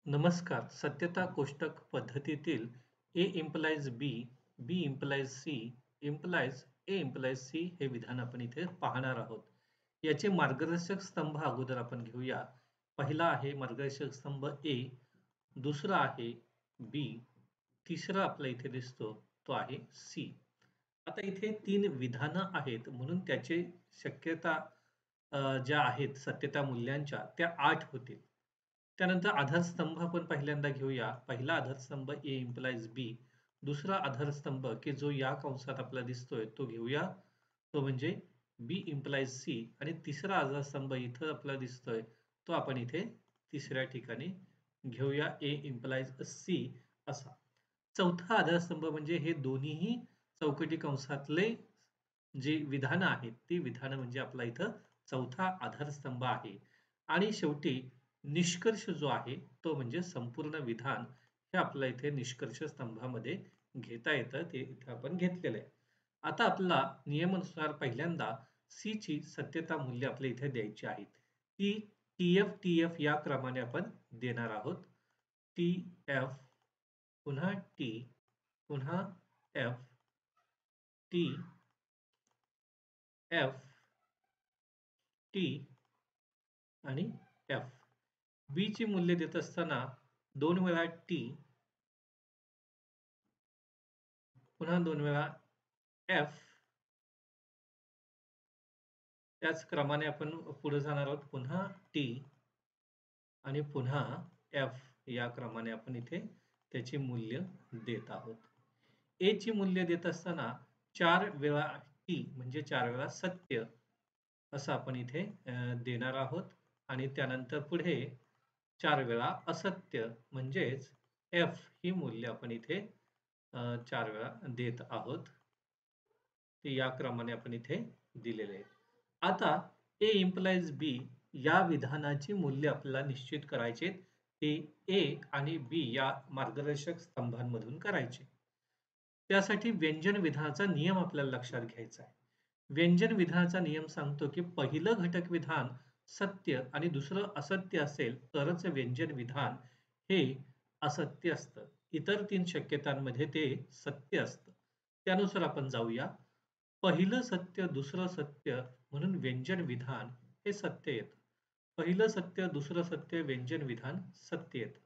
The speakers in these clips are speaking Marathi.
नमस्कार. सत्यता कोष्टक पद्धतीतील A implies B, B implies C, implies A implies C हे विधान आपण इथे पाहणार आहोत. याचे मार्गदर्शक स्तंभ अगोदर आपण घेऊया. पहिला आहे मार्गदर्शक स्तंभ A, दुसरा आहे B, तिसरा आपला इथे दिसतो तो आहे C. आता इथे 3 विधानं आहेत म्हणून त्याचे शक्यता ज्या आहेत सत्यता मूल्यांच्या त्या 8 होतील. त्यानंतर आधारस्तंभ आपण पहिल्यांदा घेऊया. पहिला आधारस्तंभ A implies B. दुसरा आधारस्तंभ की जो या कंसात आपल्याला दिसतोय तो घेऊया. तो म्हणजे B implies C आणि तिसरा आधारस्तंभ इथं आपल्याला दिसतोय तो आपण इथे तिसऱ्या ठिकाणी घेऊया A implies C असा. चौथा आधारस्तंभ म्हणजे हे दोन्हीही चौकटी कंसातले जी विधानं आहेत ती विधानं म्हणजे आपला इथं चौथा आधारस्तंभ आहे. आणि शेवटी निष्कर्ष जो आहे तो म्हणजे संपूर्ण विधान हे आपल्या इथे निष्कर्ष स्तंभामध्ये घेता येतं ते इथे आपण घेतलेलं आहे. आता आपला नियमानुसार पहिल्यांदा C ची सत्यता मूल्य आपल्या इथे द्यायची आहेत. ती TF या क्रमाने आपण देणार आहोत. TF पुन्हा T पुन्हा F T F T आणि F. B ची मूल्य देत असताना 2 वेळा T पुन्हा 2 वेळा F त्याच क्रमाने आपण पुढे जाणार आहोत. पुन्हा T आणि पुन्हा F या क्रमाने आपण इथे त्याची मूल्य देत आहोत. A ची मूल्य देत असताना 4 वेळा T म्हणजे 4 वेळा सत्य असं आपण इथे देणार आहोत आणि त्यानंतर पुढे 4 वेळा असत्य म्हणजेच F ही मूल्य आपण इथे 4 वेळा देत आहोत. ते या क्रमाने आपण इथे दिलेले आहेत. आता A implies B या विधानाची मूल्य आपल्याला निश्चित करायचे. ते A आणि B या मार्गदर्शक स्तंभांमधून करायचे. त्यासाठी व्यंजन विधानाचा नियम आपल्याला लक्षात घ्यायचा आहे. व्यंजन विधानाचा नियम सांगतो की पहिलं घटक विधान सत्य आणि दुसरं असत्य असेल तरच व्यंजन विधान हे असत्य असतं. इतर 3 शक्यतांमध्ये ते सत्य असतं. त्यानुसार आपण जाऊया. पहिलं सत्य दुसरं सत्य म्हणून व्यंजन विधान हे सत्य येतं. पहिलं सत्य दुसरं सत्य व्यंजन विधान सत्य येतं.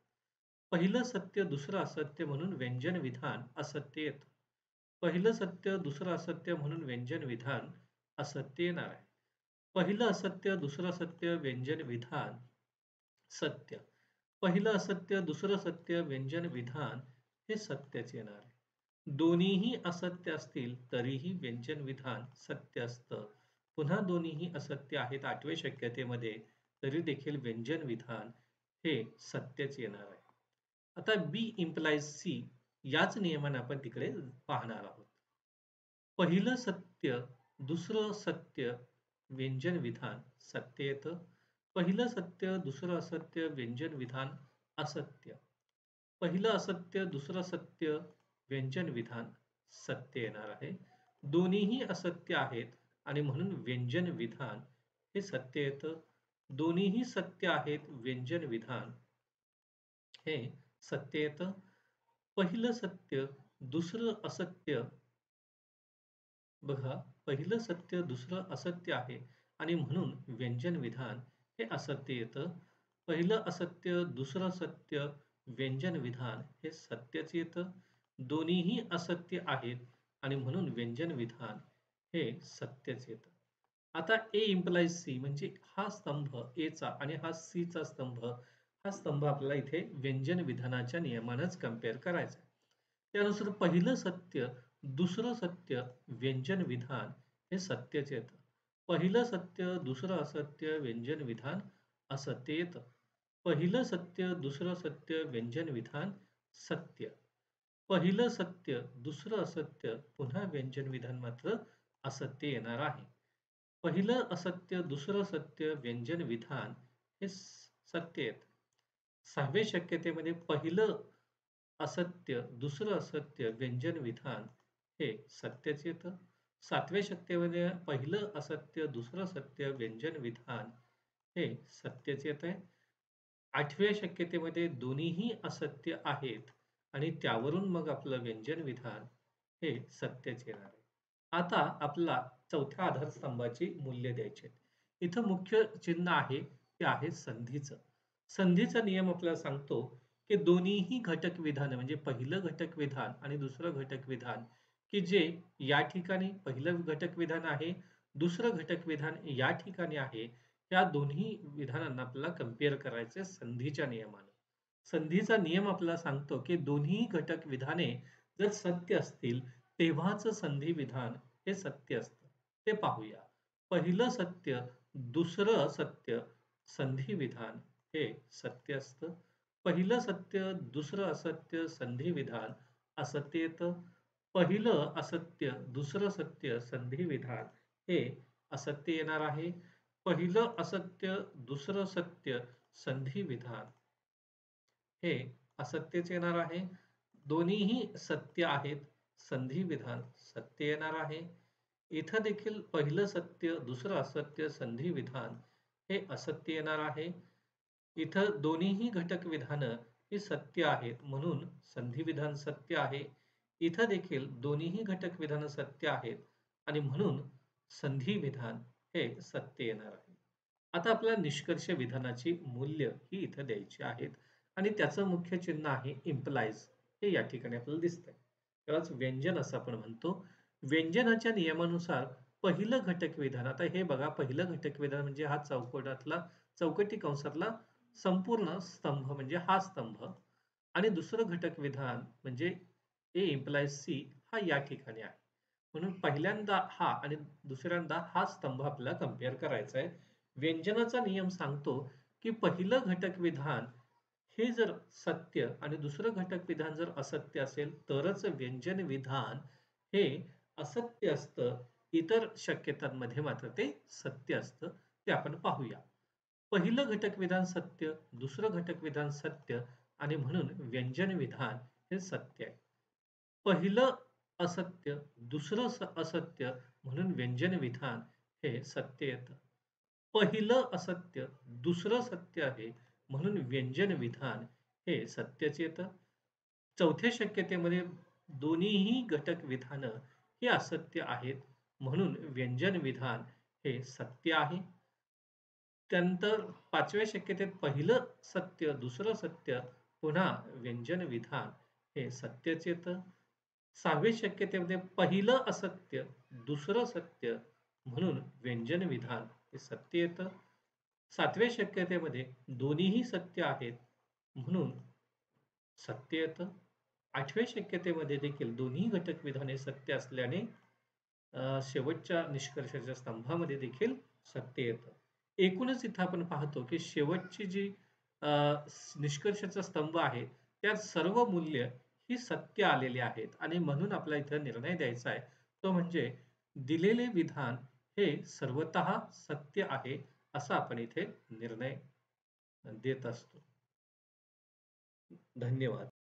पहिलं सत्य दुसरं असत्य म्हणून व्यंजन विधान असत्य येतं. पहिलं सत्य दुसरं असत्य म्हणून व्यंजन विधान असत्य येणार आहे. पहिलं असत्य दुसरं सत्य व्यंजन विधान सत्य. पहिलं असत्य दुसरं सत्य व्यंजन विधान हे सत्यच येणार आहे. दोन्हीही असत्य असतील तरीही व्यंजन विधान सत्य असतं. पुन्हा दोन्हीही असत्य आहेत 8व्या शक्यतेमध्ये तरी देखील व्यंजन विधान हे सत्यच येणार आहे. आता B implies C याच नियमाने आपण तिकडे पाहणार आहोत. पहिलं सत्य दुसरं सत्य व्यंजन विधान सत्य येतं. पहिलं सत्य दुसरं असत्य व्यंजन विधान असत्य. पहिलं असत्य दुसरं सत्य व्यंजन विधान सत्य येणार आहे. दोन्हीही असत्य आहेत आणि म्हणून व्यंजन विधान हे सत्य येतं. दोन्हीही सत्य आहेत व्यंजन विधान हे सत्य येतं. पहिलं सत्य दुसरं असत्य बघा, पहिलं सत्य दुसरं असत्य आहे आणि म्हणून व्यंजन विधान हे असत्य येतं. पहिलं असत्य दुसरं सत्य व्यंजन विधान हे सत्यच येतं. दोन्हीही असत्य आहेत आणि म्हणून व्यंजन विधान हे सत्यच येतं. आता A implies C म्हणजे हा स्तंभ A चा आणि हा C चा स्तंभ हा स्तंभ आपल्याला इथे व्यंजन विधानाच्या नियमानच कंपेअर करायचा आहे. त्यानुसार पहिलं सत्य दुसरं सत्य व्यंजन विधान हे सत्यच येतं. पहिलं सत्य दुसरं असत्य व्यंजन विधान असत्य येतं. पहिलं सत्य दुसरं सत्य व्यंजन विधान सत्य. पहिलं सत्य दुसरं असत्य पुन्हा व्यंजन विधान मात्र असत्य येणार आहे. पहिलं असत्य दुसरं सत्य व्यंजन विधान हे सत्य येतं. 6व्या शक्यतेमध्ये पहिलं असत्य दुसरं असत्य व्यंजन विधान हे सत्यच येतं. 7व्या शक्यतेमध्ये पहिलं असत्य दुसरं सत्य व्यंजन विधान हे सत्यच येत आहे. 8व्या शक्यतेमध्ये दोन्हीही असत्य आहेत आणि त्यावरून मग आपलं व्यंजन विधान हे सत्यच येणार आहे. आता आपला चौथ्या आधारस्तंभाची मूल्य द्यायची आहेत. इथं मुख्य चिन्ह आहे ते आहे संधीचं. संधीचा नियम आपल्याला सांगतो की दोन्हीही घटक विधान म्हणजे पहिलं घटक विधान आणि दुसरं घटक विधान की जे या ठिकाणी पहिलं घटक विधान आहे, दुसरं घटक विधान या ठिकाणी आहे, या दोन्ही विधानांना आपल्याला कंपेअर करायचे संधीच्या नियमानं. संधीचा नियम आपल्याला सांगतो की दोन्ही घटक विधाने जर सत्य असतील तेव्हाच संधी विधान हे सत्य असतं. ते पाहूया. पहिलं सत्य, दुसरं सत्य, संधी विधान हे सत्य असतं. पहिलं सत्य, दुसरं असत्य, संधी विधान असत्य येतं. पहिलं असत्य, दुसरं सत्य, संधी विधान हे असत्य येणार आहे. पहिलं असत्य, दुसरं सत्य, संधी विधान हे असत्यच येणार आहे. दोन्हीही सत्य आहेत, संधी विधान सत्य येणार आहे. इथं देखील पहिलं सत्य, दुसरं असत्य, संधी विधान हे असत्य येणार आहे. इथं दोन्हीही घटक विधानं ही सत्य आहेत म्हणून संधी विधान सत्य आहे. इथं देखील दोन्हीही घटक विधानं सत्य आहेत आणि म्हणून संधी विधान हे सत्य येणार आहे. आता आपल्याला निष्कर्ष विधानाची मूल्य ही इथं द्यायची आहेत आणि त्याचं मुख्य चिन्ह आहे इम्प्लाइज हे या ठिकाणी आपल्याला दिसतंय. त्यालाच व्यंजन असं आपण म्हणतो. व्यंजनाच्या नियमानुसार पहिलं घटक विधान आता हे बघा पहिलं घटक विधान म्हणजे हा चौकटी कंसातला संपूर्ण स्तंभ म्हणजे हा स्तंभ आणि दुसरं घटक विधान म्हणजे ए इम्प्लाइज सी हा या ठिकाणी आहे. म्हणून पहिल्यांदा हा आणि दुसऱ्यांदा हा स्तंभ आपल्याला कंपेअर करायचा आहे. व्यंजनाचा नियम सांगतो की पहिलं घटक विधान हे जर सत्य आणि दुसरं घटक विधान जर असत्य असेल तरच व्यंजन विधान हे असत्य असतं. इतर शक्यतांमध्ये मात्र ते सत्य असतं. ते आपण पाहूया. पहिलं घटक विधान सत्य, दुसरं घटक विधान सत्य आणि म्हणून व्यंजन विधान हे सत्य आहे. पहिलं असत्य, दुसरं असत्य म्हणून व्यंजन विधान हे सत्य येतं. पहिलं असत्य, दुसरं सत्य आहे म्हणून व्यंजन विधान हे सत्यच येतं. चौथ्या शक्यतेमध्ये दोन्हीही घटक विधानं हे असत्य आहेत म्हणून व्यंजन विधान हे सत्य आहे. त्यानंतर पाचव्या शक्यतेत पहिलं सत्य, दुसरं सत्य, पुन्हा व्यंजन विधान हे सत्यच येतं. सहाव्या शक्यतेमध्ये पहिलं असत्य, दुसरं सत्य म्हणून व्यंजन विधान हे सत्य येतं. सातव्या शक्यतेमध्ये दोन्हीही सत्य आहेत म्हणून सत्य येतं. आठव्या शक्यतेमध्ये देखील दोन्ही घटक विधाने सत्य असल्याने शेवटच्या निष्कर्षाच्या स्तंभामध्ये देखील सत्य येतं. एकूणच इथं आपण पाहतो की शेवटची जी अ, निष्कर्षाचा स्तंभ आहे त्यात सर्व मूल्य ही सत्य आलेली आहेत आणि म्हणून आपला इथं निर्णय द्यायचा आहे तो म्हणजे दिलेले विधान हे सर्वतः सत्य आहे असा आपण इथे निर्णय देत असतो. धन्यवाद.